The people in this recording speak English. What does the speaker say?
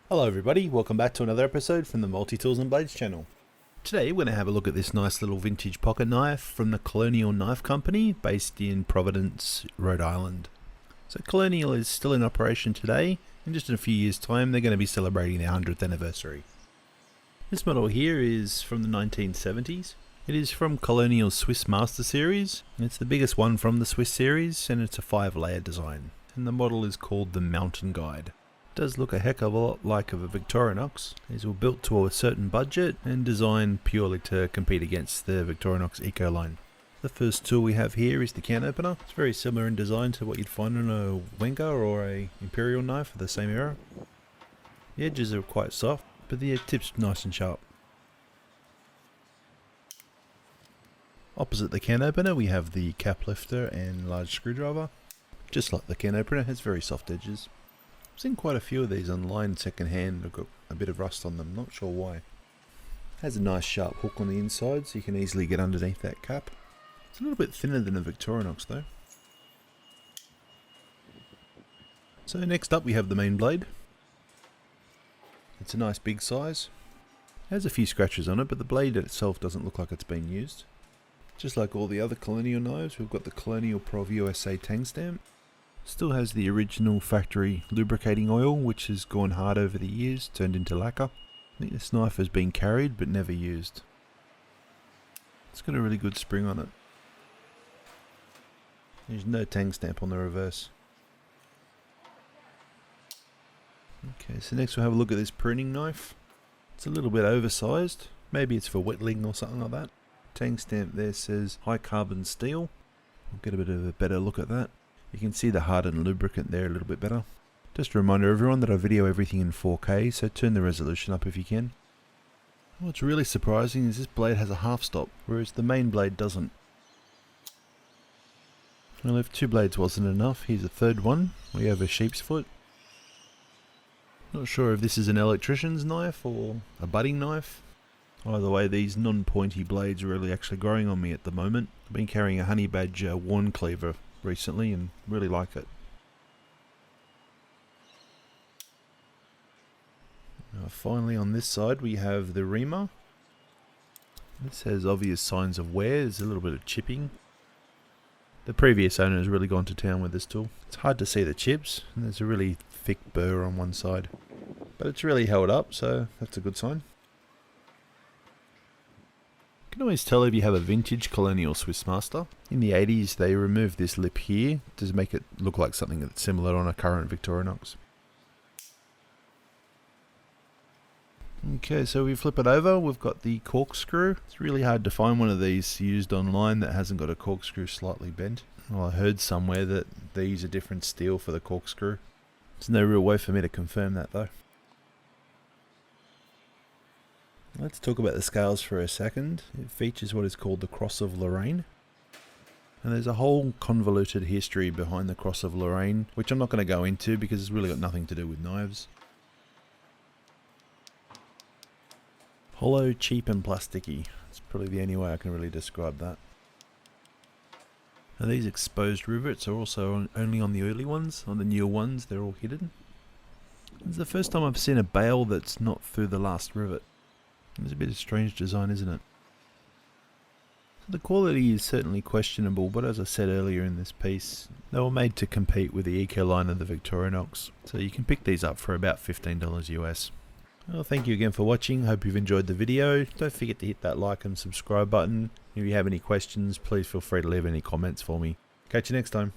Hello everybody, welcome back to another episode from the Multi-Tools and Blades channel. Today we're going to have a look at this nice little vintage pocket knife from the Colonial Knife Company based in Providence, Rhode Island. So Colonial is still in operation today, and just in a few years time they're going to be celebrating their 100th anniversary. This model here is from the 1970s. It is from Colonial's Swiss Master series. It's the biggest one from the Swiss series and it's a 5-layer design. And the model is called the Mountain Guide. Does look a heck of a lot like a Victorinox. These were built to a certain budget and designed purely to compete against the Victorinox Eco line. The first tool we have here is the can opener. It's very similar in design to what you'd find on a Wenger or a Imperial knife of the same era. The edges are quite soft, but the tip's nice and sharp. Opposite the can opener we have the cap lifter and large screwdriver. Just like the can opener, it has very soft edges. I've seen quite a few of these online second hand. I've got a bit of rust on them, not sure why. Has a nice sharp hook on the inside so you can easily get underneath that cap. It's a little bit thinner than a Victorinox though. So next up we have the main blade. It's a nice big size. It has a few scratches on it, but the blade itself doesn't look like it's been used. Just like all the other Colonial knives, we've got the Colonial Prov USA tang stamp. Still has the original factory lubricating oil, which has gone hard over the years, turned into lacquer. I think this knife has been carried but never used. It's got a really good spring on it. There's no tang stamp on the reverse. Okay, so next we'll have a look at this pruning knife. It's a little bit oversized. Maybe it's for whittling or something like that. Tang stamp there says high carbon steel. We'll get a bit of a better look at that. You can see the hardened lubricant there a little bit better. Just a reminder everyone that I video everything in 4K, so turn the resolution up if you can. What's really surprising is this blade has a half stop, whereas the main blade doesn't. Well, if 2 blades wasn't enough, here's a third one. We have a sheep's foot. Not sure if this is an electrician's knife or a budding knife. Either way, these non-pointy blades are really actually growing on me at the moment. I've been carrying a honey badger worn cleaver recently and really like it. Now finally on this side we have the reamer. This has obvious signs of wear, there's a little bit of chipping. The previous owner has really gone to town with this tool. It's hard to see the chips and there's a really thick burr on one side. But it's really held up, so that's a good sign. You can always tell if you have a vintage Colonial Swiss Master. In the 80s they removed this lip here to make it look like something that's similar on a current Victorinox. Okay, so we flip it over, we've got the corkscrew. It's really hard to find one of these used online that hasn't got a corkscrew slightly bent. Well, I heard somewhere that they use a different steel for the corkscrew. There's no real way for me to confirm that though. Let's talk about the scales for a second. It features what is called the Cross of Lorraine. And there's a whole convoluted history behind the Cross of Lorraine, which I'm not going to go into because it's really got nothing to do with knives. Hollow, cheap and plasticky. That's probably the only way I can really describe that. Now these exposed rivets are also only on the early ones. On the newer ones they're all hidden. It's the first time I've seen a bail that's not through the last rivet. It's a bit of strange design, isn't it? The quality is certainly questionable, but as I said earlier in this piece, they were made to compete with the Eco line of the Victorinox, so you can pick these up for about $15 US. Well, thank you again for watching, hope you've enjoyed the video. Don't forget to hit that like and subscribe button. If you have any questions, please feel free to leave any comments for me. Catch you next time.